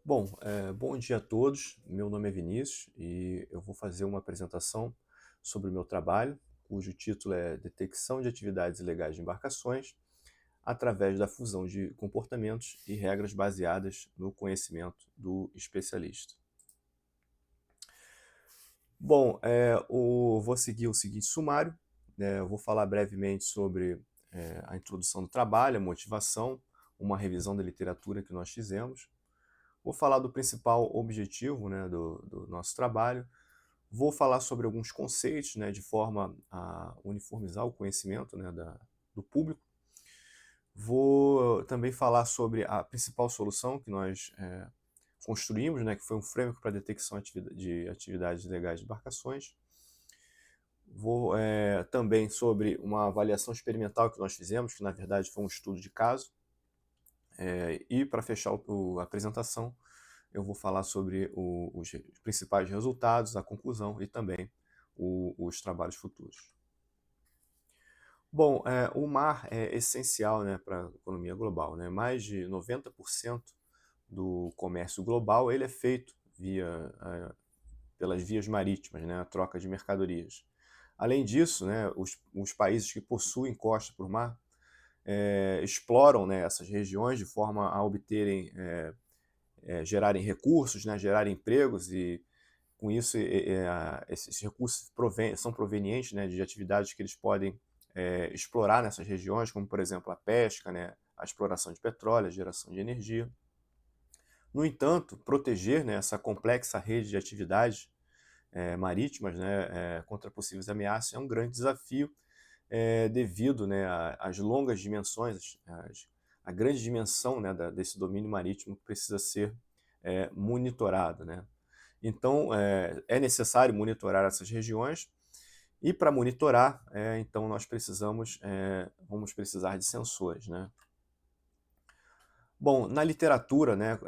Bom dia a todos. Meu nome é Vinícius e eu vou fazer uma apresentação sobre o meu trabalho, cujo título é Detecção de Atividades Ilegais de Embarcações através da fusão de comportamentos e regras baseadas no conhecimento do especialista. Vou seguir o seguinte sumário, né? Eu vou falar brevemente sobre a introdução do trabalho, a motivação, uma revisão da literatura que nós fizemos. Vou falar do principal objetivo, né, do nosso trabalho. Vou falar sobre alguns conceitos, né, de forma a uniformizar o conhecimento, né, do público. Vou também falar sobre a principal solução que nós construímos, né, que foi um framework para detecção de atividades ilegais de embarcações. Vou também sobre uma avaliação experimental que nós fizemos, que na verdade foi um estudo de caso. E para fechar a apresentação, eu vou falar sobre os principais resultados, a conclusão e também os trabalhos futuros. O mar é essencial, né, para a economia global, né? Mais de 90% do comércio global ele é feito pelas vias marítimas, né, a troca de mercadorias. Além disso, né, os países que possuem costa por mar exploram, né, essas regiões de forma a obterem gerarem recursos, né, gerarem empregos e com isso esses recursos são provenientes, né, de atividades que eles podem explorar nessas regiões, como por exemplo a pesca, né, a exploração de petróleo, a geração de energia. No entanto, proteger, né, essa complexa rede de atividades marítimas, né, contra possíveis ameaças é um grande desafio devido, né, às longas dimensões, a grande dimensão, né, desse domínio marítimo que precisa ser monitorado, né? Então, é necessário monitorar essas regiões e para monitorar, então nós vamos precisar de sensores, né? Bom, na literatura, né,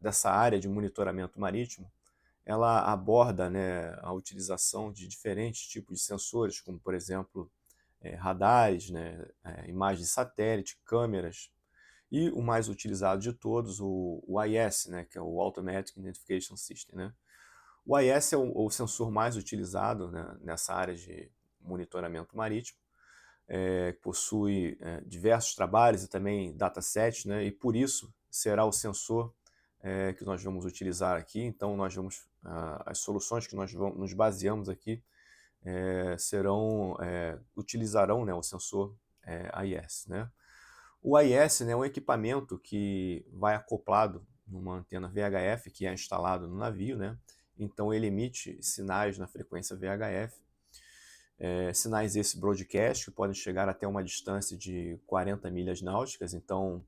dessa área de monitoramento marítimo, ela aborda, né, a utilização de diferentes tipos de sensores, como por exemplo radares, né, imagens de satélite, câmeras, e o mais utilizado de todos, o AIS, né, que é o Automatic Identification System, né? O AIS é o sensor mais utilizado, né, nessa área de monitoramento marítimo, possui diversos trabalhos e também datasets, né, e por isso será o sensor que nós vamos utilizar aqui. Então, as soluções que nós nos baseamos aqui utilizarão, né, o sensor AIS, né? O AIS, né, é um equipamento que vai acoplado numa antena VHF que é instalado no navio, né? Então ele emite sinais na frequência VHF, sinais esse broadcast que podem chegar até uma distância de 40 milhas náuticas. Então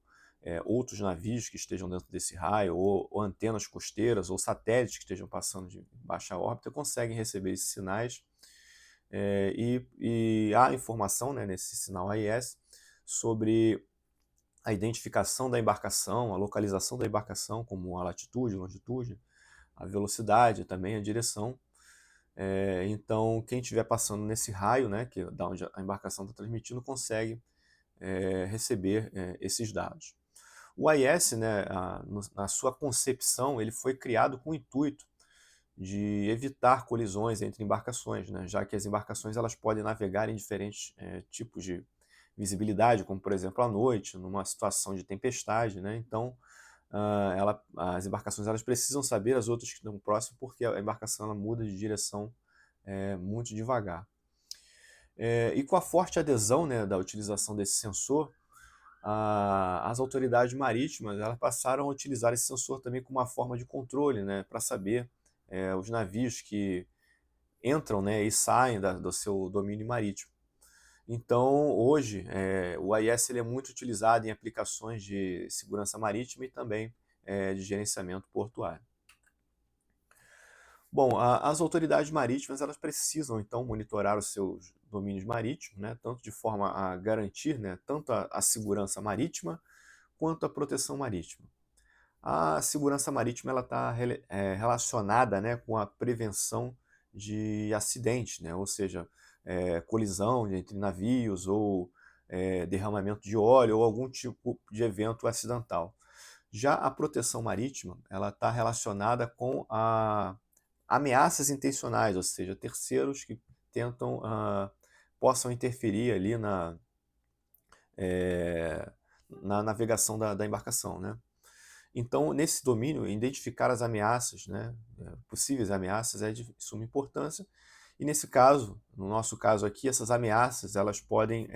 outros navios que estejam dentro desse raio, ou antenas costeiras, ou satélites que estejam passando de baixa órbita, conseguem receber esses sinais e há informação, né, nesse sinal AIS sobre a identificação da embarcação, a localização da embarcação, como a latitude, longitude, a velocidade, também a direção. Então, quem estiver passando nesse raio, né, que é da onde a embarcação está transmitindo, consegue receber esses dados. O AIS, né, na sua concepção, ele foi criado com o intuito de evitar colisões entre embarcações, né, já que as embarcações elas podem navegar em diferentes tipos de visibilidade, como por exemplo à noite, numa situação de tempestade, né? Então, as embarcações elas precisam saber as outras que estão próximas, porque a embarcação ela muda de direção muito devagar. E com a forte adesão, né, da utilização desse sensor, as autoridades marítimas elas passaram a utilizar esse sensor também como uma forma de controle, né, para saber os navios que entram, né, e saem do seu domínio marítimo. Então, hoje, o AIS ele é muito utilizado em aplicações de segurança marítima e também de gerenciamento portuário. Bom, as autoridades marítimas elas precisam, então, monitorar os seus domínios marítimos, né, tanto de forma a garantir, né, tanto a segurança marítima quanto a proteção marítima. A segurança marítima está relacionada, né, com a prevenção de acidentes, né, ou seja, colisão entre navios ou derramamento de óleo ou algum tipo de evento acidental. Já a proteção marítima, ela está relacionada com ameaças intencionais, ou seja, terceiros que tentam, possam interferir ali eh, na navegação da embarcação, né. Então, nesse domínio, identificar as ameaças, né, possíveis ameaças é de suma importância, e nesse caso, no nosso caso aqui, essas ameaças elas podem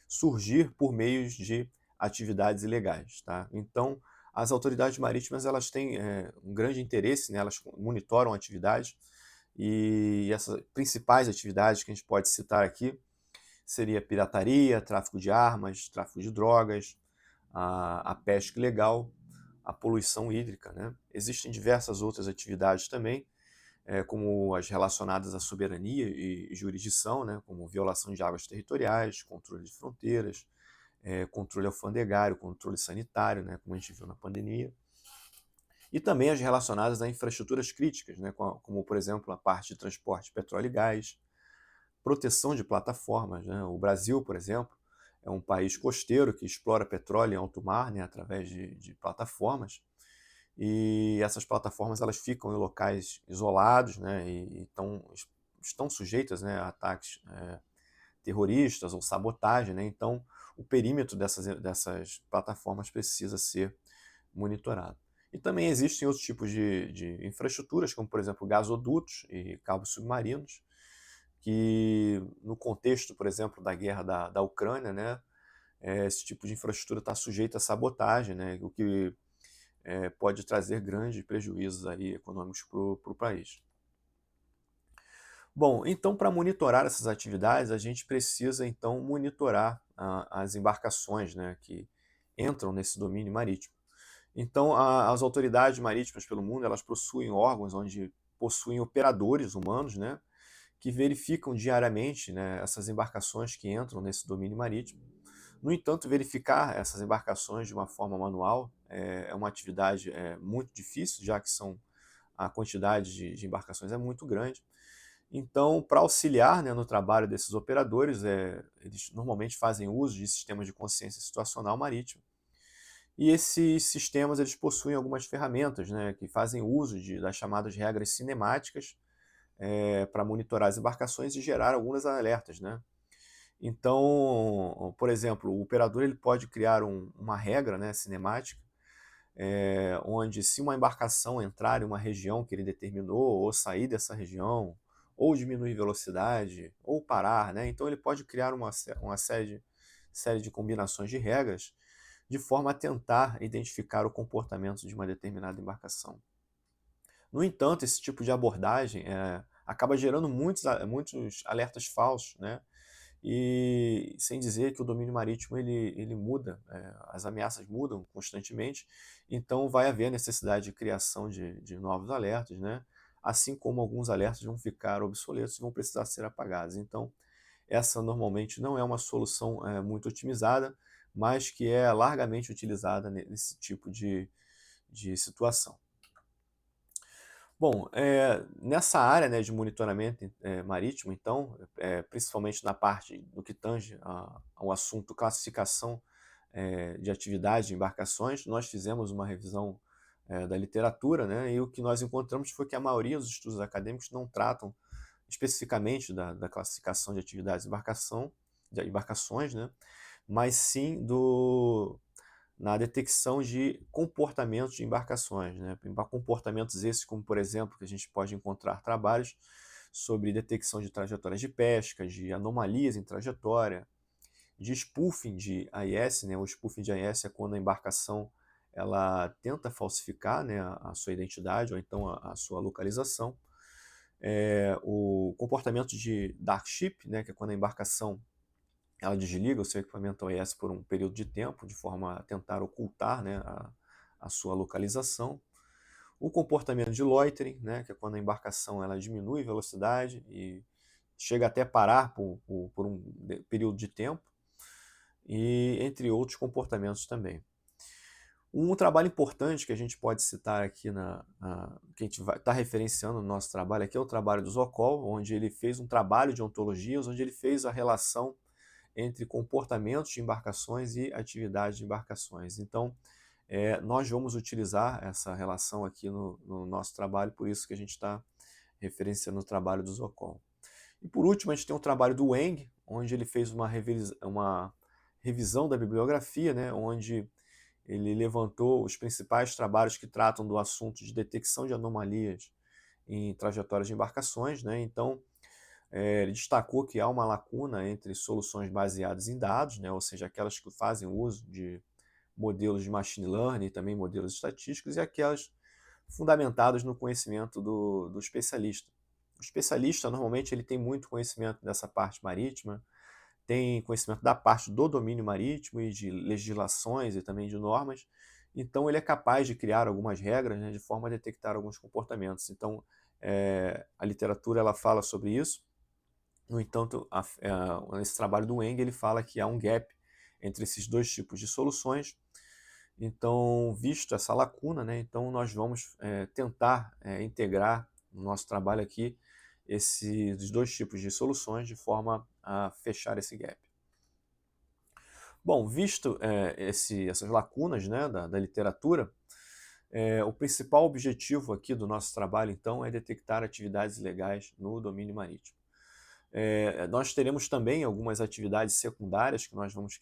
surgir por meios de atividades ilegais, tá? Então, as autoridades marítimas elas têm um grande interesse, né, elas monitoram atividades, e essas principais atividades que a gente pode citar aqui seria pirataria, tráfico de armas, tráfico de drogas, a pesca ilegal, a poluição hídrica, né? Existem diversas outras atividades também, como as relacionadas à soberania e jurisdição, né? Como violação de águas territoriais, controle de fronteiras, controle alfandegário, controle sanitário, né? Como a gente viu na pandemia. E também as relacionadas a infraestruturas críticas, né? Como, por exemplo, a parte de transporte de petróleo e gás, proteção de plataformas, né? O Brasil, por exemplo, é um país costeiro que explora petróleo em alto mar, né, através de plataformas, e essas plataformas elas ficam em locais isolados, né, e estão sujeitas, né, a ataques terroristas ou sabotagem, né, então o perímetro dessas plataformas precisa ser monitorado. E também existem outros tipos de infraestruturas, como por exemplo gasodutos e cabos submarinos, que no contexto, por exemplo, da guerra da Ucrânia, né, esse tipo de infraestrutura está sujeito a sabotagem, né, o que pode trazer grandes prejuízos aí econômicos para o país. Bom, então para monitorar essas atividades, a gente precisa então monitorar as embarcações, né, que entram nesse domínio marítimo. Então as autoridades marítimas pelo mundo, elas possuem órgãos onde possuem operadores humanos, né, que verificam diariamente, né, essas embarcações que entram nesse domínio marítimo. No entanto, verificar essas embarcações de uma forma manual é uma atividade muito difícil, já que a quantidade de embarcações é muito grande. Então, para auxiliar, né, no trabalho desses operadores, eles normalmente fazem uso de sistemas de consciência situacional marítima. E esses sistemas eles possuem algumas ferramentas, né, que fazem uso das chamadas regras cinemáticas para monitorar as embarcações e gerar alguns alertas, né? Então, por exemplo, o operador ele pode criar uma regra, né, cinemática, onde se uma embarcação entrar em uma região que ele determinou, ou sair dessa região, ou diminuir velocidade, ou parar, né? Então ele pode criar uma série de combinações de regras de forma a tentar identificar o comportamento de uma determinada embarcação. No entanto, esse tipo de abordagem acaba gerando muitos alertas falsos, né? E sem dizer que o domínio marítimo ele muda, as ameaças mudam constantemente, então vai haver necessidade de criação de novos alertas, né? Assim como alguns alertas vão ficar obsoletos e vão precisar ser apagados. Então, essa normalmente não é uma solução muito otimizada, mas que é largamente utilizada nesse tipo de situação. Bom, nessa área, né, de monitoramento marítimo, então, principalmente na parte do que tange ao assunto classificação de atividades de embarcações, nós fizemos uma revisão da literatura, né, e o que nós encontramos foi que a maioria dos estudos acadêmicos não tratam especificamente da classificação de atividades de embarcações, né, mas sim na detecção de comportamentos de embarcações, né? Comportamentos esses como, por exemplo, que a gente pode encontrar trabalhos sobre detecção de trajetórias de pesca, de anomalias em trajetória, de spoofing de AIS, né? O spoofing de AIS é quando a embarcação ela tenta falsificar, né, a sua identidade ou então a sua localização. O comportamento de dark ship, né, que é quando a embarcação ela desliga o seu equipamento OS por um período de tempo, de forma a tentar ocultar, né, a sua localização. O comportamento de loitering, né, que é quando a embarcação ela diminui velocidade e chega até parar por um período de tempo, e entre outros comportamentos também. Um trabalho importante que a gente pode citar aqui, que a gente está referenciando no nosso trabalho aqui, é o trabalho do Zocol, onde ele fez um trabalho de ontologias, onde ele fez a relação entre comportamentos de embarcações e atividades de embarcações. Então, nós vamos utilizar essa relação aqui no nosso trabalho, por isso que a gente está referenciando o trabalho do Zocol. E por último, a gente tem o trabalho do Weng, onde ele fez uma revisão da bibliografia, né, onde ele levantou os principais trabalhos que tratam do assunto de detecção de anomalias em trajetórias de embarcações, né? Então, ele destacou que há uma lacuna entre soluções baseadas em dados, né, ou seja, aquelas que fazem uso de modelos de machine learning e também modelos estatísticos, e aquelas fundamentadas no conhecimento do especialista. O especialista, normalmente, ele tem muito conhecimento dessa parte marítima, tem conhecimento da parte do domínio marítimo e de legislações e também de normas, então ele é capaz de criar algumas regras, né, de forma a detectar alguns comportamentos. Então, a literatura ela fala sobre isso. No entanto, nesse trabalho do Weng, ele fala que há um gap entre esses dois tipos de soluções. Então, visto essa lacuna, né, então nós vamos tentar integrar no nosso trabalho aqui esses dois tipos de soluções de forma a fechar esse gap. Bom, visto essas lacunas, né, da literatura, o principal objetivo aqui do nosso trabalho, então, é detectar atividades ilegais no domínio marítimo. Nós teremos também algumas atividades secundárias que nós vamos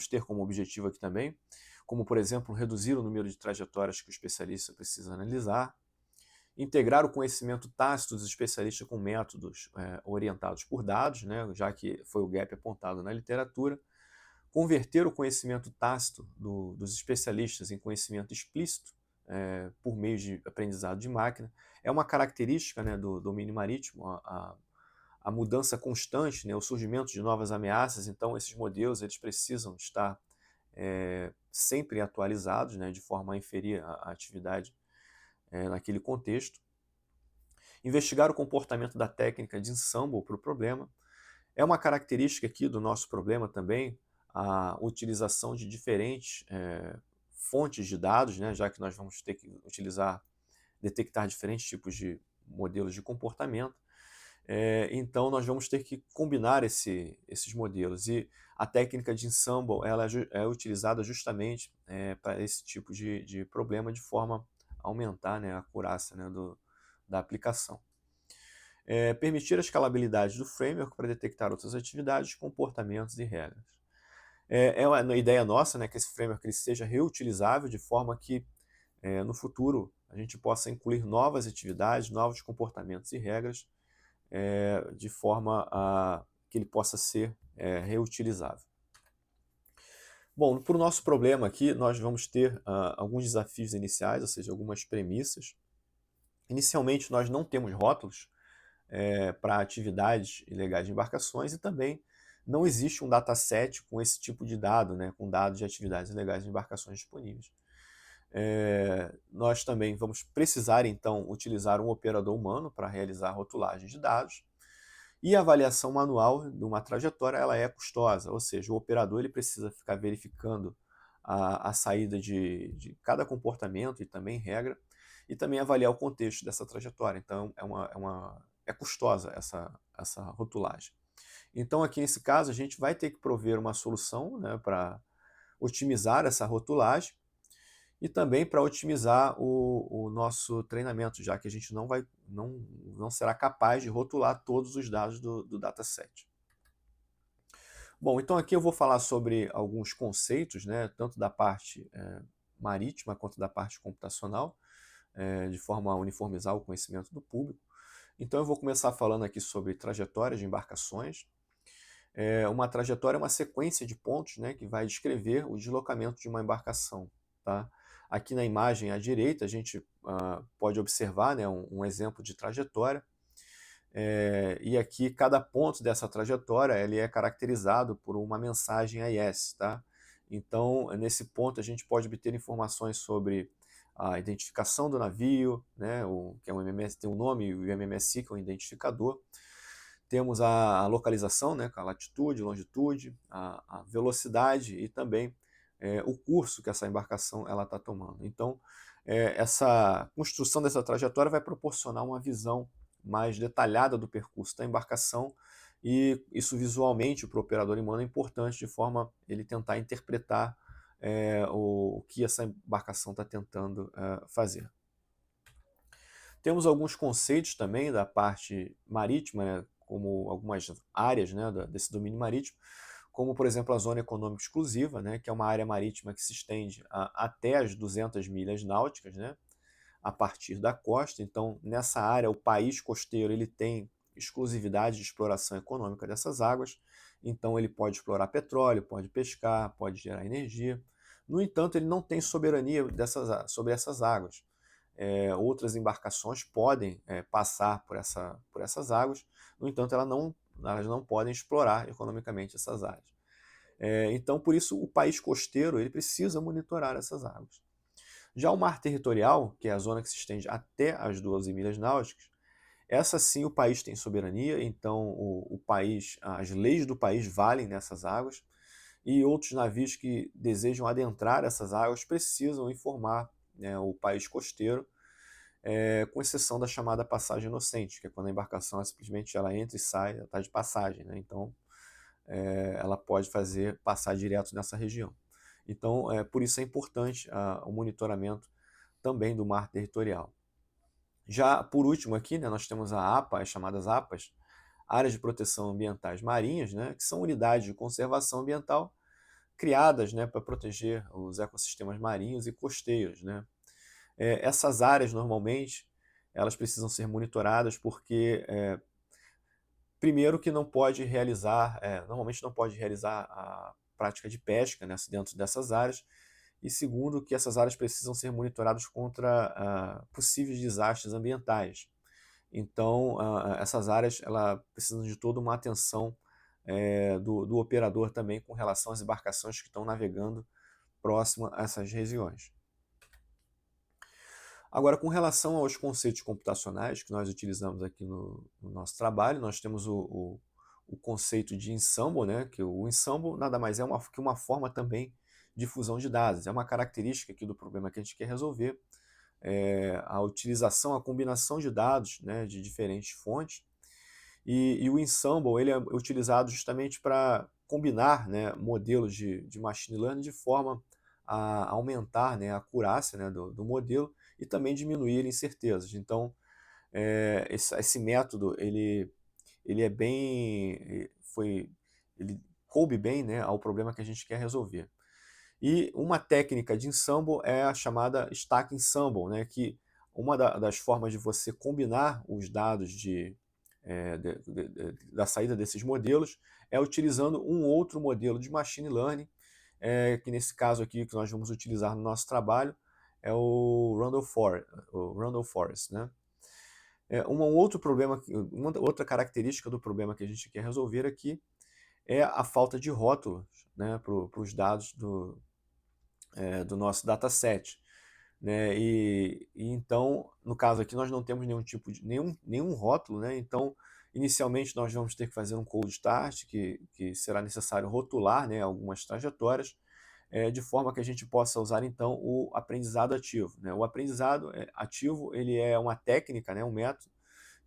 ter como objetivo aqui também, como, por exemplo, reduzir o número de trajetórias que o especialista precisa analisar, integrar o conhecimento tácito dos especialistas com métodos orientados por dados, né, já que foi o gap apontado na literatura, converter o conhecimento tácito dos especialistas em conhecimento explícito por meio de aprendizado de máquina. É uma característica, né, do domínio marítimo, a mudança constante, né, o surgimento de novas ameaças, então esses modelos eles precisam estar sempre atualizados, né, de forma a inferir a atividade naquele contexto. Investigar o comportamento da técnica de ensemble para o problema. É uma característica aqui do nosso problema também a utilização de diferentes fontes de dados, né, já que nós vamos ter que detectar diferentes tipos de modelos de comportamento. Então nós vamos ter que combinar esses modelos, e a técnica de ensemble ela é utilizada justamente para esse tipo de problema, de forma a aumentar, né, a acurácia, né, da aplicação. Permitir a escalabilidade do framework para detectar outras atividades, comportamentos e regras. É uma ideia nossa, né, que esse framework ele seja reutilizável, de forma que no futuro a gente possa incluir novas atividades, novos comportamentos e regras, de forma a que ele possa ser reutilizável. Bom, para o nosso problema aqui, nós vamos ter alguns desafios iniciais, ou seja, algumas premissas. Inicialmente, nós não temos rótulos para atividades ilegais de embarcações, e também não existe um dataset com esse tipo de dado, né, com dados de atividades ilegais de embarcações disponíveis. Nós também vamos precisar, então, utilizar um operador humano para realizar a rotulagem de dados, e a avaliação manual de uma trajetória ela é custosa, ou seja, o operador ele precisa ficar verificando a saída de cada comportamento e também regra, e também avaliar o contexto dessa trajetória. Então é custosa essa rotulagem. Então aqui nesse caso a gente vai ter que prover uma solução, né, para otimizar essa rotulagem, e também para otimizar o nosso treinamento, já que a gente não será capaz de rotular todos os dados do dataset. Bom, então aqui eu vou falar sobre alguns conceitos, né, tanto da parte marítima quanto da parte computacional, de forma a uniformizar o conhecimento do público. Então eu vou começar falando aqui sobre trajetórias de embarcações. Uma trajetória é uma sequência de pontos, né, que vai descrever o deslocamento de uma embarcação. Tá? Aqui na imagem à direita a gente pode observar, né, um exemplo de trajetória, e aqui cada ponto dessa trajetória ele é caracterizado por uma mensagem AES. Tá? Então nesse ponto a gente pode obter informações sobre a identificação do navio, né, que é um MMS, tem um nome, o MMSI, que é um identificador. Temos a localização, né, com a latitude, longitude, a velocidade e também o curso que essa embarcação está tomando. Então, essa construção dessa trajetória vai proporcionar uma visão mais detalhada do percurso da embarcação, e isso visualmente para o operador humano é importante, de forma a ele tentar interpretar o que essa embarcação está tentando fazer. Temos alguns conceitos também da parte marítima, né, como algumas áreas, né, desse domínio marítimo, como, por exemplo, a Zona Econômica Exclusiva, né, que é uma área marítima que se estende até as 200 milhas náuticas, né, a partir da costa. Então, nessa área, o país costeiro ele tem exclusividade de exploração econômica dessas águas, então ele pode explorar petróleo, pode pescar, pode gerar energia. No entanto, ele não tem soberania sobre essas águas. Outras embarcações podem passar por essas águas, no entanto, elas não podem explorar economicamente essas áreas. Então, por isso, o país costeiro ele precisa monitorar essas águas. Já o mar territorial, que é a zona que se estende até as 12 milhas náuticas, essa sim o país tem soberania, então o país, as leis do país valem nessas águas, e outros navios que desejam adentrar essas águas precisam informar, né, o país costeiro, com exceção da chamada passagem inocente, que é quando a embarcação simplesmente ela entra e sai, ela está de passagem, né? Então ela pode passar direto nessa região. Então, por isso é importante o monitoramento também do mar territorial. Já por último aqui, né, nós temos a APA, as chamadas APAs, Áreas de Proteção Ambientais Marinhas, né, que são unidades de conservação ambiental criadas, né, para proteger os ecossistemas marinhos e costeiros, né. Essas áreas, normalmente, elas precisam ser monitoradas porque, primeiro que não pode realizar, normalmente não pode realizar a prática de pesca, né, dentro dessas áreas, e segundo que essas áreas precisam ser monitoradas contra possíveis desastres ambientais. Então, essas áreas precisam de toda uma atenção do operador também com relação às embarcações que estão navegando próximo a essas regiões. Agora, com relação aos conceitos computacionais que nós utilizamos aqui no nosso trabalho, nós temos o conceito de ensemble, né? Que o ensemble nada mais é que uma forma também de fusão de dados. É uma característica aqui do problema que a gente quer resolver, a utilização, a combinação de dados, né, de diferentes fontes. E o ensemble ele é utilizado justamente para combinar, né, modelos de machine learning de forma a aumentar, né, a acurácia, né, do modelo e também diminuir incertezas. Então, esse método ele é bem, ele coube bem, né, ao problema que a gente quer resolver. E uma técnica de ensemble é a chamada stack ensemble, né, que uma das formas de você combinar os dados da saída desses modelos é utilizando um outro modelo de machine learning, que nesse caso aqui que nós vamos utilizar no nosso trabalho é o Randall Forest, né? Um outro problema, uma outra característica do problema que a gente quer resolver aqui é a falta de rótulos, né, para os dados do nosso dataset, né? E então, no caso aqui, nós não temos nenhum tipo de nenhum rótulo, né? Então, inicialmente nós vamos ter que fazer um cold start, que será necessário rotular, né, algumas trajetórias, de forma que a gente possa usar então o aprendizado ativo, né? O aprendizado ativo ele é uma técnica, né, um método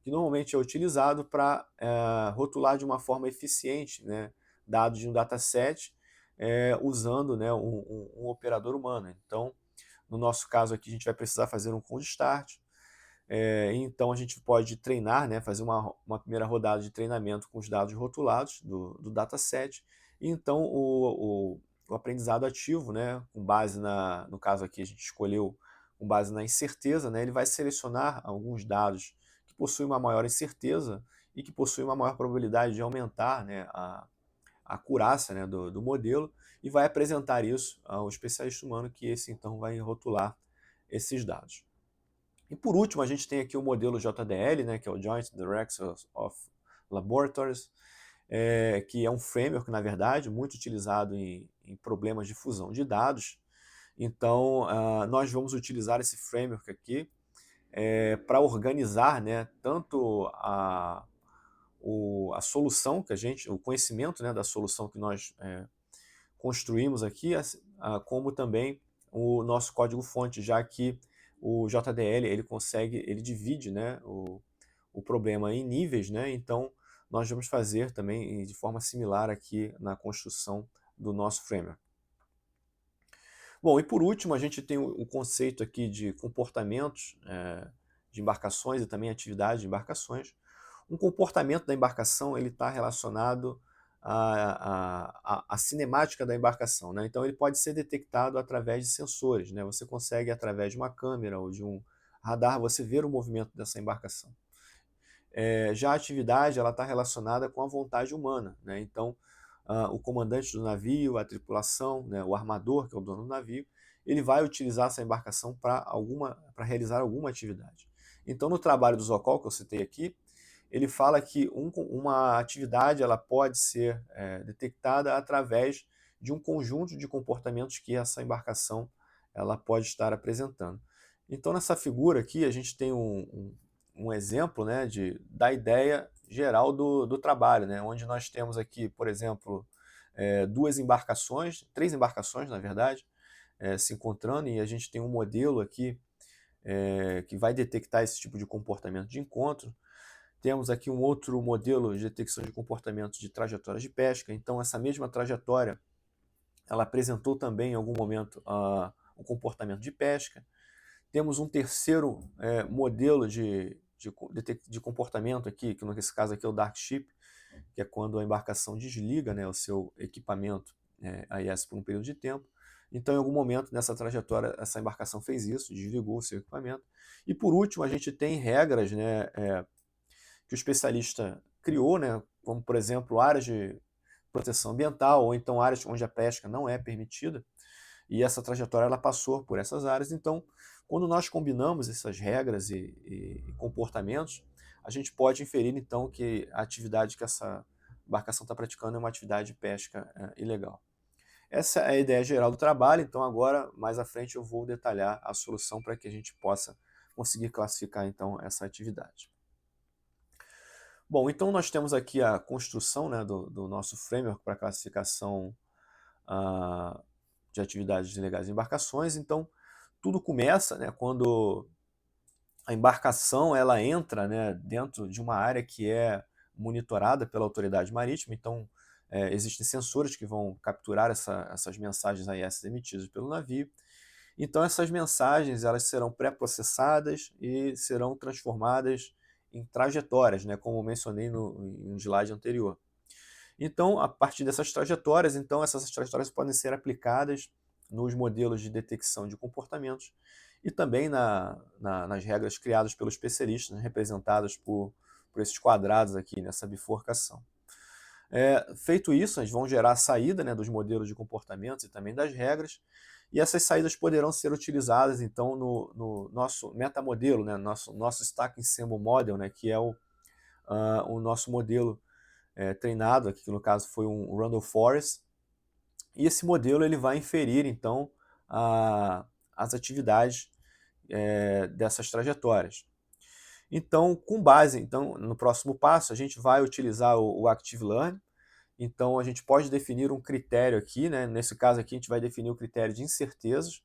que normalmente é utilizado para rotular de uma forma eficiente, né, dados de um dataset, usando, né, um operador humano. Então, no nosso caso aqui, a gente vai precisar fazer um cold start. Então, a gente pode treinar, né, fazer uma primeira rodada de treinamento com os dados rotulados do dataset. E então, o aprendizado ativo, né, com base no caso aqui, a gente escolheu com base na incerteza, né, ele vai selecionar alguns dados que possuem uma maior incerteza e que possuem uma maior probabilidade de aumentar, né, a acurácia, né, do modelo e vai apresentar isso ao especialista humano, que esse então vai rotular esses dados. E por último, a gente tem aqui o modelo JDL, né, que é o Joint Direction of Laboratories, que é um framework, na verdade, muito utilizado em problemas de fusão de dados. Então, nós vamos utilizar esse framework aqui para organizar, né, tanto a solução o conhecimento, né, da solução que nós construímos aqui, como também o nosso código-fonte, já que o JDL ele divide, né, o problema em níveis, né, então nós vamos fazer também de forma similar aqui na construção do nosso framework. Bom, e por último, a gente tem o conceito aqui de comportamentos de embarcações e também atividades de embarcações. Um comportamento da embarcação ele está relacionado à cinemática da embarcação, né? Então ele pode ser detectado através de sensores, né? Você consegue, através de uma câmera ou de um radar, você ver o movimento dessa embarcação. Já a atividade ela está relacionada com a vontade humana, né? Então, o comandante do navio, a tripulação, né, o armador, que é o dono do navio, ele vai utilizar essa embarcação para realizar alguma atividade. Então, no trabalho do Zocol, que eu citei aqui, ele fala que uma atividade ela pode ser detectada através de um conjunto de comportamentos que essa embarcação ela pode estar apresentando. Então, nessa figura aqui, a gente tem um exemplo, né, da ideia geral do trabalho, né, onde nós temos aqui, por exemplo, três embarcações, na verdade, se encontrando, e a gente tem um modelo aqui que vai detectar esse tipo de comportamento de encontro. Temos aqui um outro modelo de detecção de comportamentos de trajetórias de pesca. Então, essa mesma trajetória, ela apresentou também em algum momento um comportamento de pesca. Temos um terceiro modelo de comportamento aqui, que nesse caso aqui é o Dark Ship, que é quando a embarcação desliga, né, o seu equipamento AIS por um período de tempo. Então, em algum momento nessa trajetória, essa embarcação fez isso, desligou o seu equipamento. E por último, a gente tem regras, né, que o especialista criou, né, como por exemplo áreas de proteção ambiental ou então áreas onde a pesca não é permitida, e essa trajetória ela passou por essas áreas. Então, quando nós combinamos essas regras e comportamentos, a gente pode inferir então que a atividade que essa embarcação está praticando é uma atividade de pesca ilegal. Essa é a ideia geral do trabalho, então agora, mais à frente, eu vou detalhar a solução para que a gente possa conseguir classificar então essa atividade. Bom, então nós temos aqui a construção, né, do nosso framework para classificação ah, de atividades ilegais em embarcações. Então, tudo começa, né, quando a embarcação ela entra, né, dentro de uma área que é monitorada pela autoridade marítima. Então, existem sensores que vão capturar essas mensagens AIS emitidas pelo navio. Então, essas mensagens elas serão pré-processadas e serão transformadas em trajetórias, né, como eu mencionei em um slide anterior. Então, a partir dessas trajetórias, então, essas trajetórias podem ser aplicadas nos modelos de detecção de comportamentos e também nas regras criadas pelos especialistas, né, representadas por esses quadrados aqui nessa bifurcação. Feito isso, eles vão gerar a saída, né, dos modelos de comportamentos e também das regras, e essas saídas poderão ser utilizadas então no nosso metamodelo, né, nosso Stacking Ensemble Model, né, que é o nosso modelo treinado, aqui que no caso foi um Randall Forest, e esse modelo ele vai inferir então as atividades dessas trajetórias. Então, com base no próximo passo, a gente vai utilizar o Active Learn. Então, a gente pode definir um critério aqui, né? Nesse caso aqui, a gente vai definir o critério de incertezas.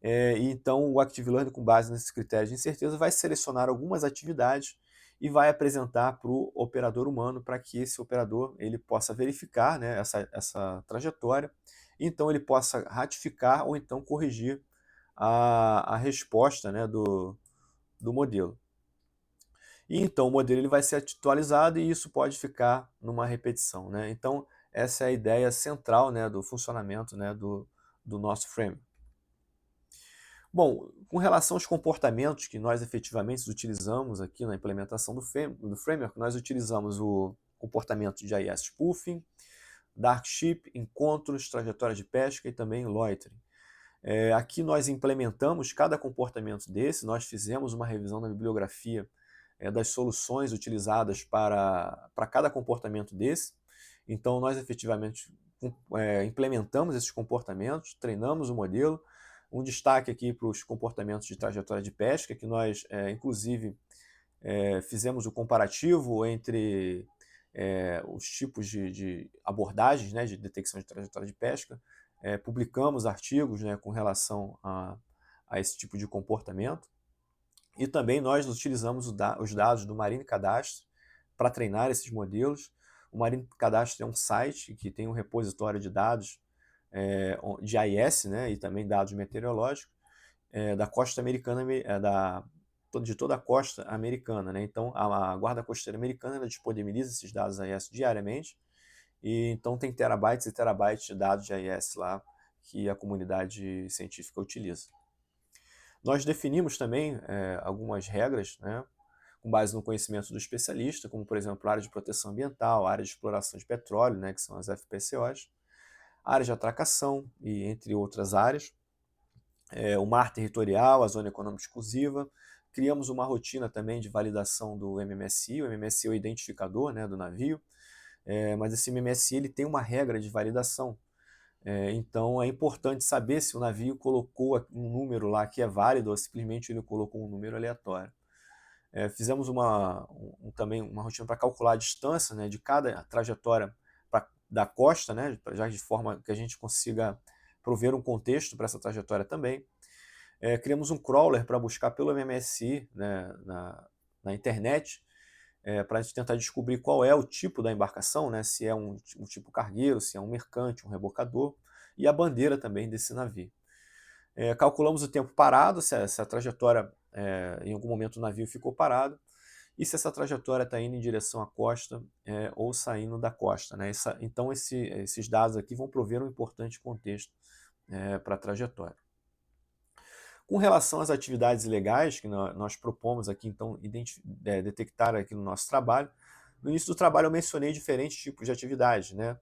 E então, o Active Learn, com base nesse critério de incerteza, vai selecionar algumas atividades e vai apresentar para o operador humano para que esse operador ele possa verificar, né, essa trajetória. Então, ele possa ratificar ou então corrigir a resposta, né, do modelo. E então o modelo ele vai ser atualizado e isso pode ficar numa repetição, né? Então essa é a ideia central, né, do funcionamento, né, do nosso framework. Bom, com relação aos comportamentos que nós efetivamente utilizamos aqui na implementação do framework, nós utilizamos o comportamento de AIS Spoofing, Dark Ship, encontros, trajetória de pesca e também loitering. Aqui nós implementamos cada comportamento desse, nós fizemos uma revisão da bibliografia das soluções utilizadas para cada comportamento desse. Então, nós efetivamente implementamos esses comportamentos, treinamos o modelo. Um destaque aqui para os comportamentos de trajetória de pesca, que nós, inclusive, fizemos o comparativo entre os tipos de abordagens, né, de detecção de trajetória de pesca. Publicamos artigos, né, com relação a esse tipo de comportamento. E também nós utilizamos os dados do Marine Cadastre para treinar esses modelos. O Marine Cadastre é um site que tem um repositório de dados de AIS, né, e também dados meteorológicos, da costa americana, de toda a costa americana, né? Então a Guarda Costeira Americana ela disponibiliza esses dados AIS diariamente, e então tem terabytes e terabytes de dados de AIS lá que a comunidade científica utiliza. Nós definimos também algumas regras, né, com base no conhecimento do especialista, como por exemplo área de proteção ambiental, área de exploração de petróleo, né, que são as FPCOs, área de atracação e entre outras áreas, o mar territorial, a zona econômica exclusiva. Criamos uma rotina também de validação do MMSI. O MMSI é o identificador, né, do navio, mas esse MMSI ele tem uma regra de validação. Então é importante saber se o navio colocou um número lá que é válido ou simplesmente ele colocou um número aleatório. Fizemos também uma rotina para calcular a distância, né, de cada trajetória da costa, né, já de forma que a gente consiga prover um contexto para essa trajetória também. Criamos um crawler para buscar pelo MMSI, né, na internet, para a gente tentar descobrir qual é o tipo da embarcação, né, se é um tipo cargueiro, se é um mercante, um rebocador, e a bandeira também desse navio. Calculamos o tempo parado, se a trajetória, em algum momento o navio ficou parado, e se essa trajetória está indo em direção à costa ou saindo da costa, né? Então esses dados aqui vão prover um importante contexto para a trajetória. Com relação às atividades ilegais que nós propomos aqui, então, detectar aqui no nosso trabalho, no início do trabalho eu mencionei diferentes tipos de atividades, né?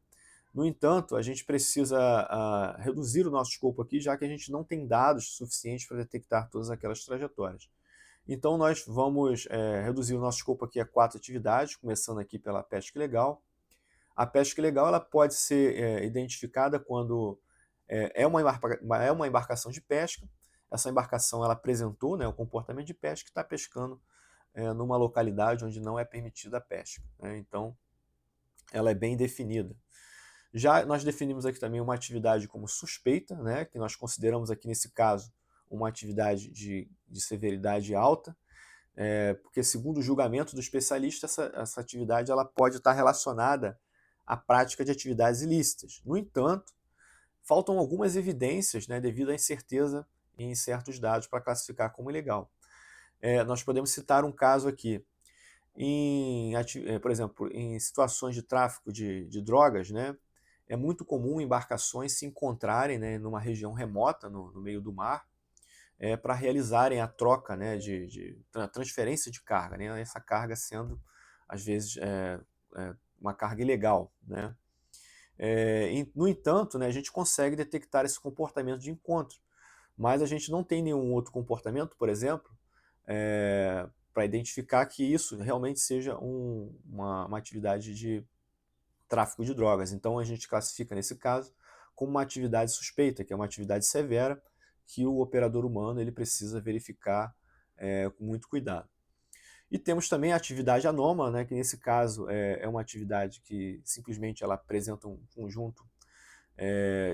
No entanto, a gente precisa reduzir o nosso escopo aqui, já que a gente não tem dados suficientes para detectar todas aquelas trajetórias. Então, nós vamos reduzir o nosso escopo aqui a 4 atividades, começando aqui pela pesca ilegal. A pesca ilegal ela pode ser identificada quando é uma embarcação de pesca. Essa embarcação ela apresentou, né, o comportamento de pesca e está pescando numa localidade onde não é permitida a pesca, né? Então, ela é bem definida. Já nós definimos aqui também uma atividade como suspeita, né, que nós consideramos aqui nesse caso uma atividade de severidade alta, porque segundo o julgamento do especialista, essa atividade ela pode estar relacionada à prática de atividades ilícitas. No entanto, faltam algumas evidências, né, devido à incerteza em certos dados para classificar como ilegal. Nós podemos citar um caso aqui. Por exemplo, em situações de tráfico de drogas, né, é muito comum embarcações se encontrarem, né, numa região remota, no meio do mar, para realizarem a troca, né, de transferência de carga, né, essa carga sendo, às vezes, uma carga ilegal, né? No entanto, né, a gente consegue detectar esse comportamento de encontro, mas a gente não tem nenhum outro comportamento, por exemplo, para identificar que isso realmente seja uma atividade de tráfico de drogas. Então a gente classifica nesse caso como uma atividade suspeita, que é uma atividade severa que o operador humano ele precisa verificar com muito cuidado. E temos também a atividade anômala, né, que nesse caso é uma atividade que simplesmente ela apresenta um conjunto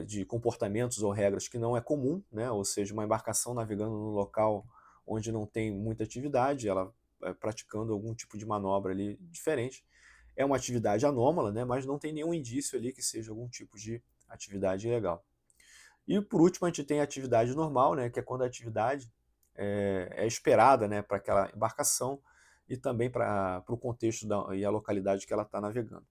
de comportamentos ou regras que não é comum, né, ou seja, uma embarcação navegando num local onde não tem muita atividade, ela praticando algum tipo de manobra ali diferente. É uma atividade anômala, né, mas não tem nenhum indício ali que seja algum tipo de atividade ilegal. E por último a gente tem a atividade normal, né, que é quando a atividade é esperada, né, para aquela embarcação e também para o contexto e a localidade que ela está navegando.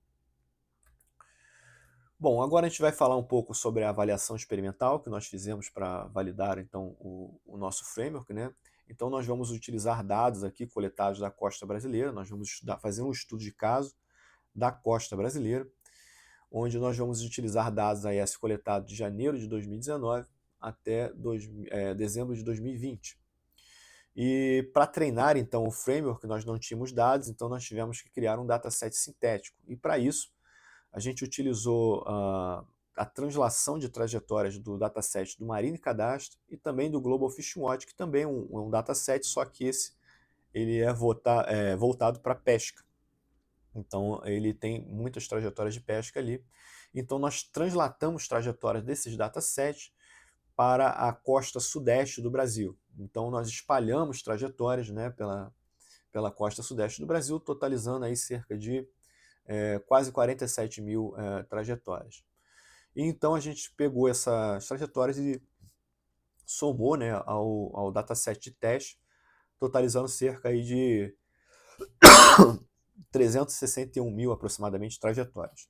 Bom, agora a gente vai falar um pouco sobre a avaliação experimental que nós fizemos para validar então o nosso framework, né? Então nós vamos utilizar dados aqui coletados da costa brasileira, nós vamos fazer um estudo de caso da costa brasileira, onde nós vamos utilizar dados AES coletados de janeiro de 2019 até dezembro de 2020. E para treinar então o framework nós não tínhamos dados, então nós tivemos que criar um dataset sintético. E para isso a gente utilizou a translação de trajetórias do dataset do Marine Cadastro e também do Global Fishing Watch, que também é um dataset, só que esse ele é voltado para pesca. Então ele tem muitas trajetórias de pesca ali. Então nós translatamos trajetórias desses datasets para a costa sudeste do Brasil. Então nós espalhamos trajetórias, né, pela costa sudeste do Brasil, totalizando aí cerca de quase 47 mil trajetórias. E então a gente pegou essas trajetórias e somou, né, ao dataset de teste, totalizando cerca aí de 361 mil aproximadamente trajetórias.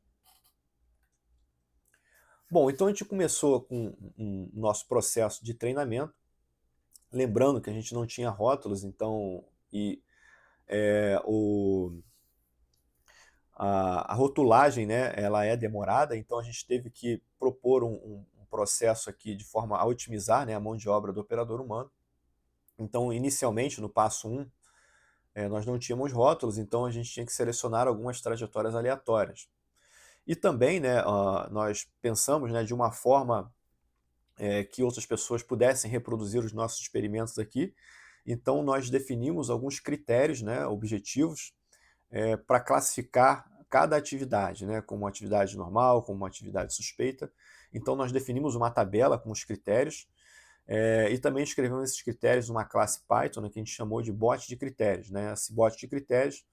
Bom, então a gente começou com um nosso processo de treinamento, lembrando que a gente não tinha rótulos, então a rotulagem, né, ela é demorada, então a gente teve que propor um processo aqui de forma a otimizar, né, a mão de obra do operador humano. Então, inicialmente, no passo 1, nós não tínhamos rótulos, então a gente tinha que selecionar algumas trajetórias aleatórias. E também, né, nós pensamos, né, de uma forma que outras pessoas pudessem reproduzir os nossos experimentos aqui. Então, nós definimos alguns critérios, né, objetivos, para classificar cada atividade, né, como uma atividade normal, como uma atividade suspeita. Então, nós definimos uma tabela com os critérios e também escrevemos esses critérios numa classe Python, né, que a gente chamou de bot de critérios. Né? Esse bot de critérios,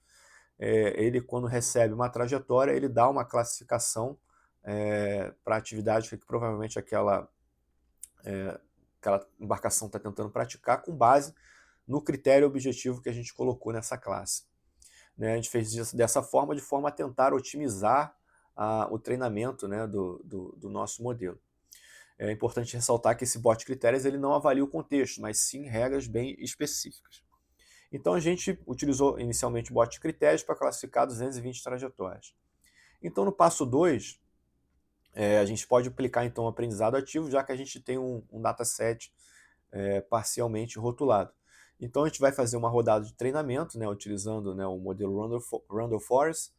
ele, quando recebe uma trajetória, ele dá uma classificação para a atividade que provavelmente aquela embarcação está tentando praticar, com base no critério objetivo que a gente colocou nessa classe. Né? A gente fez isso dessa forma, de forma a tentar otimizar o treinamento, né, do nosso modelo. É importante ressaltar que esse bot de critérios ele não avalia o contexto, mas sim regras bem específicas. Então a gente utilizou inicialmente o bot de critérios para classificar 220 trajetórias. Então no passo 2, a gente pode aplicar então o aprendizado ativo, já que a gente tem um dataset parcialmente rotulado. Então a gente vai fazer uma rodada de treinamento, né, utilizando, né, o modelo Randall Forest.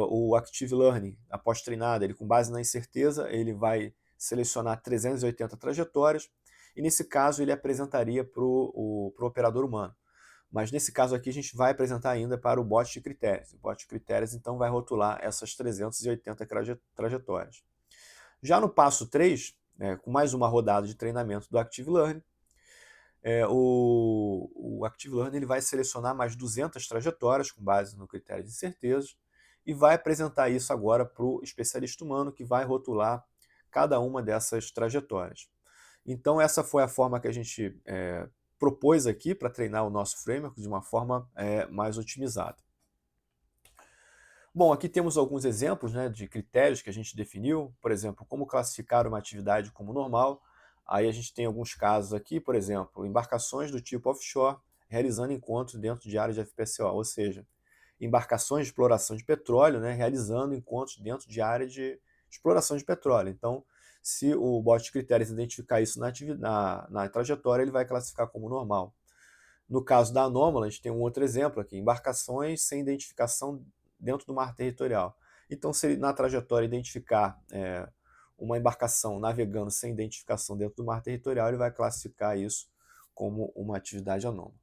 O Active Learning, após treinado, ele com base na incerteza, ele vai selecionar 380 trajetórias, e nesse caso ele apresentaria para o operador humano. Mas nesse caso aqui a gente vai apresentar ainda para o bot de critérios. O bot de critérios então vai rotular essas 380 trajetórias. Já no passo 3, com mais uma rodada de treinamento do Active Learning, o Active Learning ele vai selecionar mais 200 trajetórias com base no critério de incerteza e vai apresentar isso agora para o especialista humano, que vai rotular cada uma dessas trajetórias. Então essa foi a forma que a gente propôs aqui para treinar o nosso framework de uma forma mais otimizada. Bom, aqui temos alguns exemplos, né, de critérios que a gente definiu, por exemplo, como classificar uma atividade como normal. Aí a gente tem alguns casos aqui, por exemplo, embarcações do tipo offshore realizando encontros dentro de áreas de FPSO, ou seja, embarcações de exploração de petróleo, né, realizando encontros dentro de área de exploração de petróleo. Então, se o bot de critérios identificar isso na trajetória, ele vai classificar como normal. No caso da Anômala, a gente tem um outro exemplo aqui, embarcações sem identificação dentro do mar territorial. Então, se ele, na trajetória, identificar uma embarcação navegando sem identificação dentro do mar territorial, ele vai classificar isso como uma atividade anômala.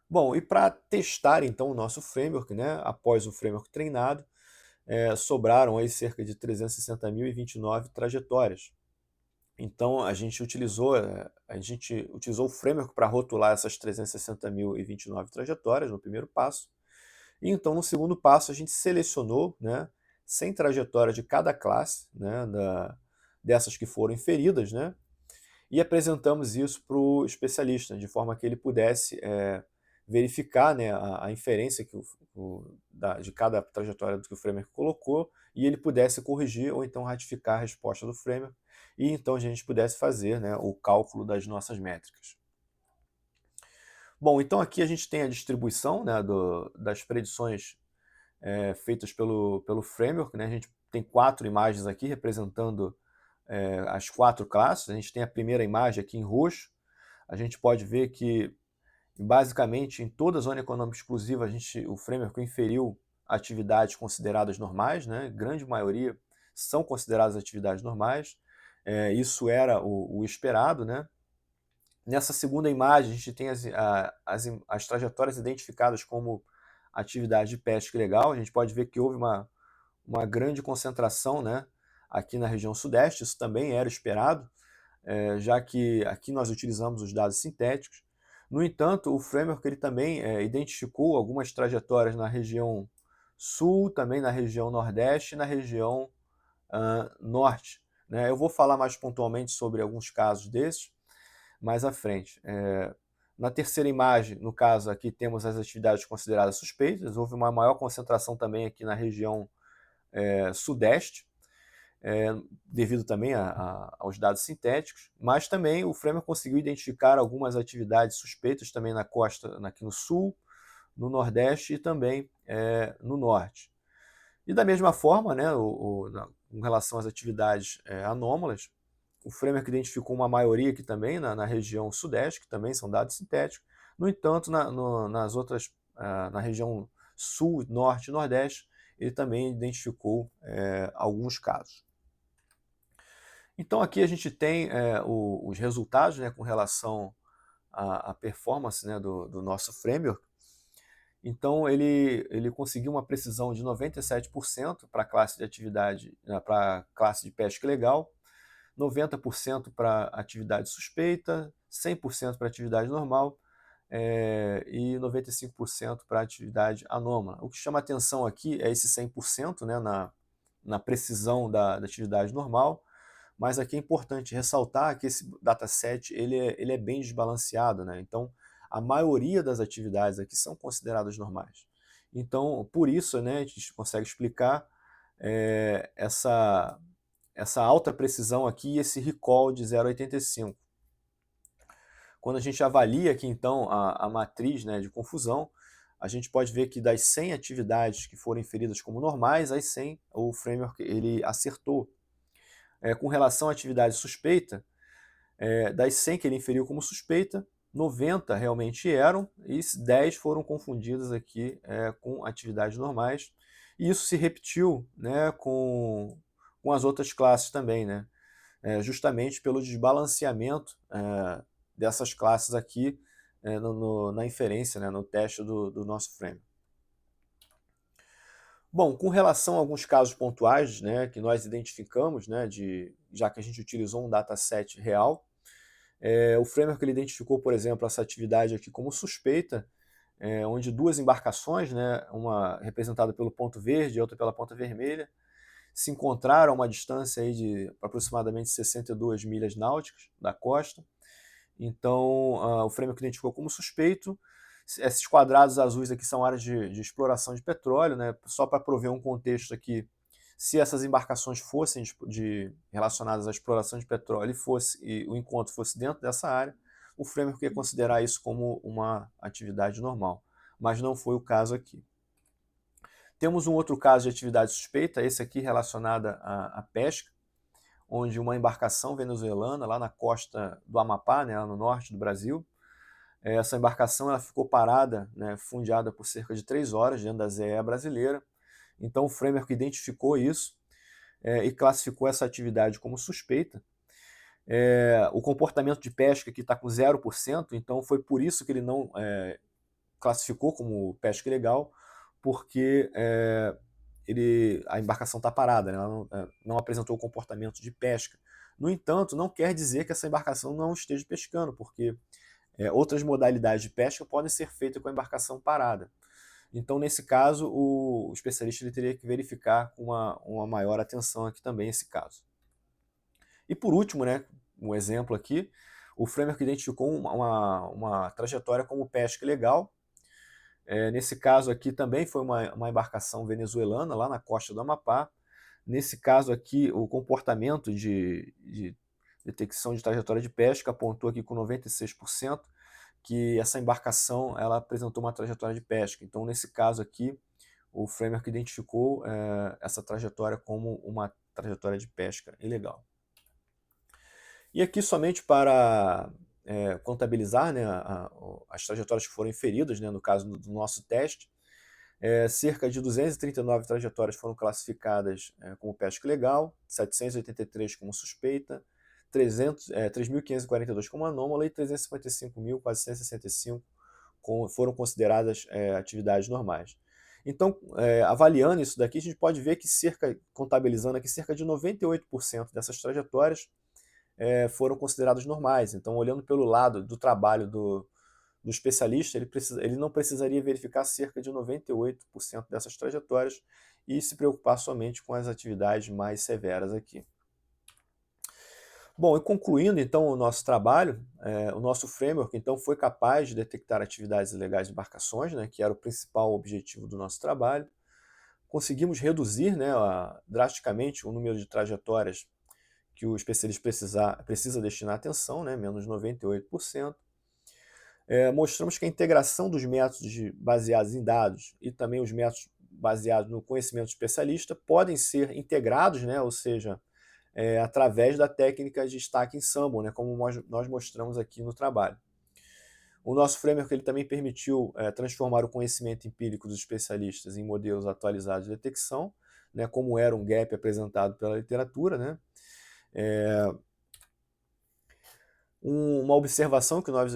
Bom, e para testar então o nosso framework, né, após o framework treinado, sobraram aí cerca de 360.029 trajetórias. Então a gente utilizou o framework para rotular essas 360.029 trajetórias no primeiro passo. E então no segundo passo a gente selecionou, né, 100 trajetórias de cada classe, né, dessas que foram inferidas, né, e apresentamos isso para o especialista, de forma que ele pudesse verificar, né, a inferência de cada trajetória que o framework colocou, e ele pudesse corrigir ou então ratificar a resposta do framework, e então a gente pudesse fazer, né, o cálculo das nossas métricas. Bom, então aqui a gente tem a distribuição, né, das predições feitas pelo framework. Né? A gente tem 4 imagens aqui representando as 4 classes. A gente tem a primeira imagem aqui em roxo. A gente pode ver que, basicamente, em toda a zona econômica exclusiva, o framework inferiu atividades consideradas normais, né? Grande maioria são consideradas atividades normais. Isso era o esperado, né? Nessa segunda imagem, a gente tem as trajetórias identificadas como atividade de pesca ilegal. A gente pode ver que houve uma grande concentração, né, aqui na região sudeste. Isso também era esperado, já que aqui nós utilizamos os dados sintéticos. No entanto, o framework ele também identificou algumas trajetórias na região sul, também na região nordeste e na região norte, né? Eu vou falar mais pontualmente sobre alguns casos desses mais à frente. Na terceira imagem, no caso aqui, temos as atividades consideradas suspeitas. Houve uma maior concentração também aqui na região sudeste, devido também aos dados sintéticos, mas também o Framer conseguiu identificar algumas atividades suspeitas também na costa, aqui no sul, no nordeste e também no norte. E da mesma forma, né, em relação às atividades anômalas, o Framer identificou uma maioria aqui também na região sudeste, que também são dados sintéticos. No entanto, nas outras, na região sul, norte e nordeste, ele também identificou alguns casos. Então aqui a gente tem os resultados, né, com relação à performance, né, do nosso framework. Então ele conseguiu uma precisão de 97% para a classe de atividade, para a classe de pesca ilegal, 90% para atividade suspeita, 100% para atividade normal e 95% para atividade anômala. O que chama atenção aqui é esse 100%, né, na precisão da atividade normal, mas aqui é importante ressaltar que esse dataset ele é bem desbalanceado, né? Então, a maioria das atividades aqui são consideradas normais. Então, por isso, né, a gente consegue explicar essa alta precisão aqui e esse recall de 0,85. Quando a gente avalia aqui, então, a matriz, né, de confusão, a gente pode ver que das 100 atividades que foram inferidas como normais, as 100 o framework ele acertou. Com relação à atividade suspeita, das 100 que ele inferiu como suspeita, 90 realmente eram e 10 foram confundidas aqui com atividades normais. E isso se repetiu, né, com as outras classes também, né? Justamente pelo desbalanceamento dessas classes aqui na inferência, né, no teste do nosso framework. Bom, com relação a alguns casos pontuais, né, que nós identificamos, né, já que a gente utilizou um dataset real, o framework ele identificou, por exemplo, essa atividade aqui como suspeita, onde duas embarcações, né, uma representada pelo ponto verde e outra pela ponta vermelha, se encontraram a uma distância aí de aproximadamente 62 milhas náuticas da costa. Então, o framework identificou como suspeito. Esses quadrados azuis aqui são áreas de exploração de petróleo, né? Só para prover um contexto aqui, se essas embarcações fossem relacionadas à exploração de petróleo e o encontro fosse dentro dessa área, o framework ia considerar isso como uma atividade normal, mas não foi o caso aqui. Temos um outro caso de atividade suspeita, esse aqui relacionada à pesca, onde uma embarcação venezuelana, lá na costa do Amapá, né, no norte do Brasil, essa embarcação ela ficou parada, né, fundeada por cerca de 3 horas dentro da ZE brasileira. Então o framework identificou isso e classificou essa atividade como suspeita. O comportamento de pesca aqui está com 0%, então foi por isso que ele não classificou como pesca ilegal, porque a embarcação está parada, né? Ela não apresentou o comportamento de pesca. No entanto, não quer dizer que essa embarcação não esteja pescando, porque outras modalidades de pesca podem ser feitas com a embarcação parada. Então, nesse caso, o especialista ele teria que verificar com uma maior atenção aqui também esse caso. E por último, né, um exemplo aqui, o framework identificou uma trajetória como pesca ilegal. Nesse caso aqui também foi uma embarcação venezuelana lá na costa do Amapá. Nesse caso aqui, o comportamento de detecção de trajetória de pesca apontou aqui com 96% que essa embarcação ela apresentou uma trajetória de pesca. Então, nesse caso aqui, o framework identificou essa trajetória como uma trajetória de pesca ilegal. E aqui somente para contabilizar, né, as trajetórias que foram inferidas, né, no caso do nosso teste, cerca de 239 trajetórias foram classificadas como pesca ilegal, 783 como suspeita, 3.542 como anômala e 355.465 foram consideradas atividades normais. Então, avaliando isso daqui, a gente pode ver que contabilizando aqui, cerca de 98% dessas trajetórias foram consideradas normais. Então, olhando pelo lado do trabalho do especialista, ele não precisaria verificar cerca de 98% dessas trajetórias e se preocupar somente com as atividades mais severas aqui. Bom, e concluindo então o nosso trabalho, o nosso framework então foi capaz de detectar atividades ilegais de embarcações, né, que era o principal objetivo do nosso trabalho. Conseguimos reduzir, né, drasticamente o número de trajetórias que o especialista precisa destinar atenção, né, menos 98%. Mostramos que a integração dos métodos baseados em dados e também os métodos baseados no conhecimento especialista podem ser integrados, né, ou seja, através da técnica de Stack Ensemble, né, como nós mostramos aqui no trabalho. O nosso framework ele também permitiu transformar o conhecimento empírico dos especialistas em modelos atualizados de detecção, né, como era um gap apresentado pela literatura, né. Uma observação que nós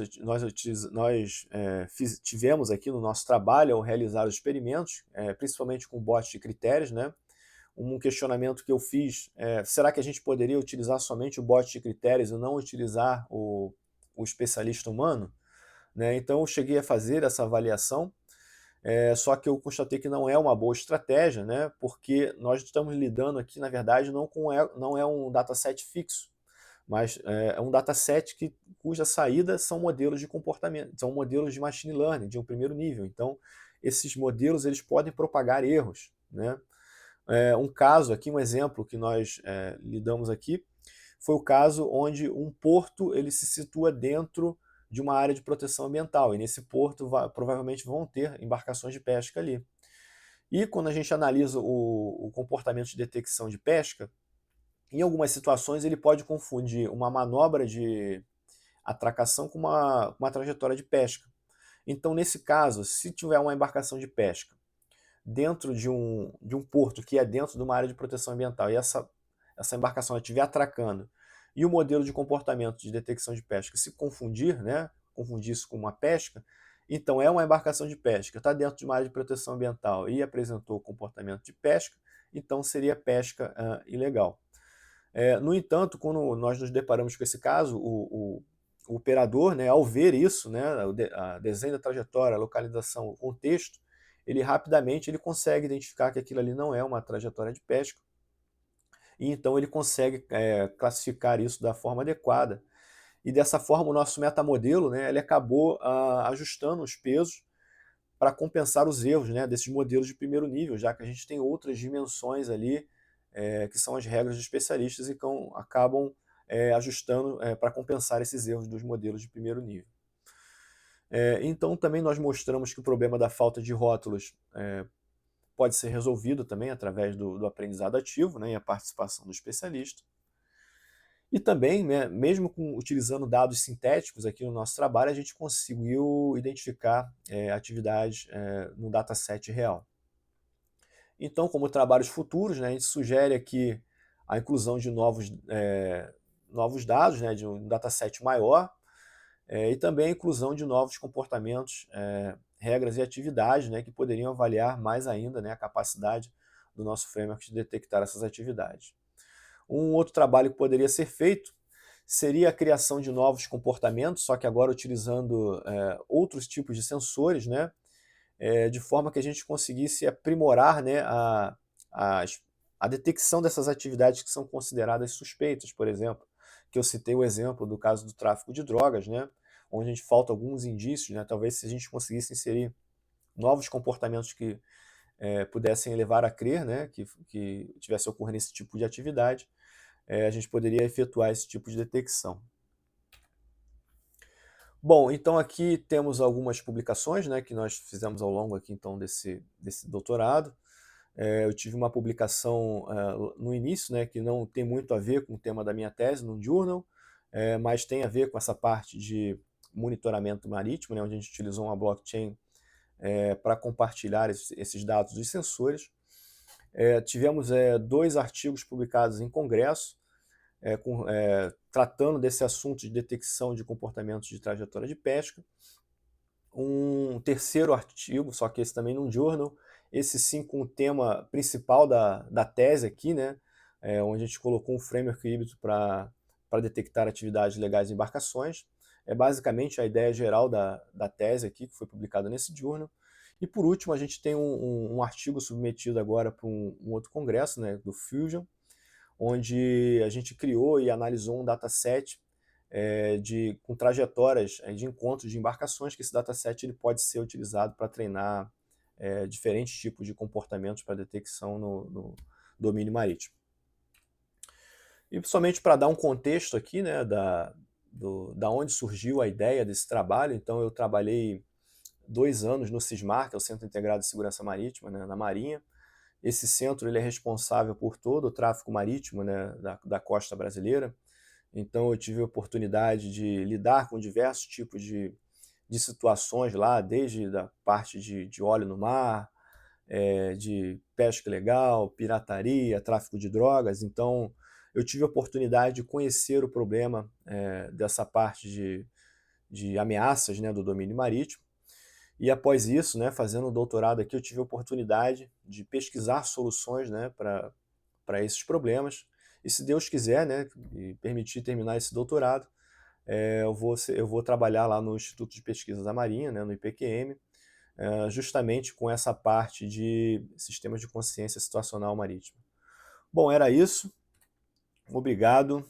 tivemos aqui no nosso trabalho ao realizar os experimentos, principalmente com bots de critérios, né. Um questionamento que eu fiz, será que a gente poderia utilizar somente o bot de critérios e não utilizar o especialista humano? Né? Então eu cheguei a fazer essa avaliação, só que eu constatei que não é uma boa estratégia, né? Porque nós estamos lidando aqui, na verdade, não é um dataset fixo, mas é um dataset cuja saída são modelos de comportamento, são modelos de machine learning de um primeiro nível. Então, esses modelos eles podem propagar erros, né? Um caso aqui, um exemplo que nós lidamos aqui, foi o caso onde um porto ele se situa dentro de uma área de proteção ambiental, e nesse porto provavelmente vão ter embarcações de pesca ali. E quando a gente analisa o comportamento de detecção de pesca, em algumas situações ele pode confundir uma manobra de atracação com uma trajetória de pesca. Então, nesse caso, se tiver uma embarcação de pesca dentro de um porto que é dentro de uma área de proteção ambiental e essa embarcação estiver atracando e o modelo de comportamento de detecção de pesca se confundir, né, confundir isso com uma pesca, então é uma embarcação de pesca, está dentro de uma área de proteção ambiental e apresentou comportamento de pesca, então seria pesca ilegal. No entanto, quando nós nos deparamos com esse caso, o operador, né, ao ver isso, né, a desenho da trajetória, a localização, o contexto, ele rapidamente ele consegue identificar que aquilo ali não é uma trajetória de pesca, e então ele consegue classificar isso da forma adequada. E dessa forma o nosso metamodelo, né, ele acabou ajustando os pesos para compensar os erros, né, desses modelos de primeiro nível, já que a gente tem outras dimensões ali, que são as regras de especialistas e que acabam ajustando para compensar esses erros dos modelos de primeiro nível. Então também nós mostramos que o problema da falta de rótulos pode ser resolvido também através do aprendizado ativo, né, e a participação do especialista. E também, né, mesmo utilizando dados sintéticos aqui no nosso trabalho, a gente conseguiu identificar atividades no dataset real. Então, como trabalhos futuros, né, a gente sugere aqui a inclusão de novos dados, né, de um dataset maior, e também a inclusão de novos comportamentos, regras e atividades, né, que poderiam avaliar mais ainda, né, a capacidade do nosso framework de detectar essas atividades. Um outro trabalho que poderia ser feito seria a criação de novos comportamentos, só que agora utilizando outros tipos de sensores, né, de forma que a gente conseguisse aprimorar, né, a detecção dessas atividades que são consideradas suspeitas, por exemplo, que eu citei o exemplo do caso do tráfico de drogas, né, onde a gente falta alguns indícios, né, talvez se a gente conseguisse inserir novos comportamentos que pudessem levar a crer, né, que tivesse ocorrendo esse tipo de atividade, a gente poderia efetuar esse tipo de detecção. Bom, então aqui temos algumas publicações, né, que nós fizemos ao longo aqui, então, desse doutorado. Eu tive uma publicação no início, né, que não tem muito a ver com o tema da minha tese, num journal, mas tem a ver com essa parte de monitoramento marítimo, né, onde a gente utilizou uma blockchain para compartilhar esses dados dos sensores. Tivemos 2 artigos publicados em congresso, tratando desse assunto de detecção de comportamentos de trajetória de pesca. Um terceiro artigo, só que esse também num journal, esse sim com o tema principal da tese aqui, né, onde a gente colocou um framework híbrido para detectar atividades legais em embarcações. É basicamente a ideia geral da tese aqui, que foi publicada nesse journal. E por último, a gente tem um artigo submetido agora para um outro congresso, né, do Fusion, onde a gente criou e analisou um dataset com trajetórias de encontros de embarcações, que esse dataset ele pode ser utilizado para treinar diferentes tipos de comportamentos para detecção no domínio marítimo. E somente para dar um contexto aqui, né, da onde surgiu a ideia desse trabalho, então eu trabalhei 2 anos no CISMAR, que é o Centro Integrado de Segurança Marítima, né, na Marinha. Esse centro ele é responsável por todo o tráfego marítimo, né, da costa brasileira. Então eu tive a oportunidade de lidar com diversos tipos de situações lá, desde a parte de óleo no mar, de pesca ilegal, pirataria, tráfico de drogas. Então eu tive a oportunidade de conhecer o problema dessa parte de ameaças, né, do domínio marítimo. E após isso, né, fazendo o doutorado aqui, eu tive a oportunidade de pesquisar soluções, né, para esses problemas. E se Deus quiser, né, e permitir terminar esse doutorado, eu vou trabalhar lá no Instituto de Pesquisa da Marinha, né, no IPQM, justamente com essa parte de sistemas de consciência situacional marítima. Bom, era isso. Obrigado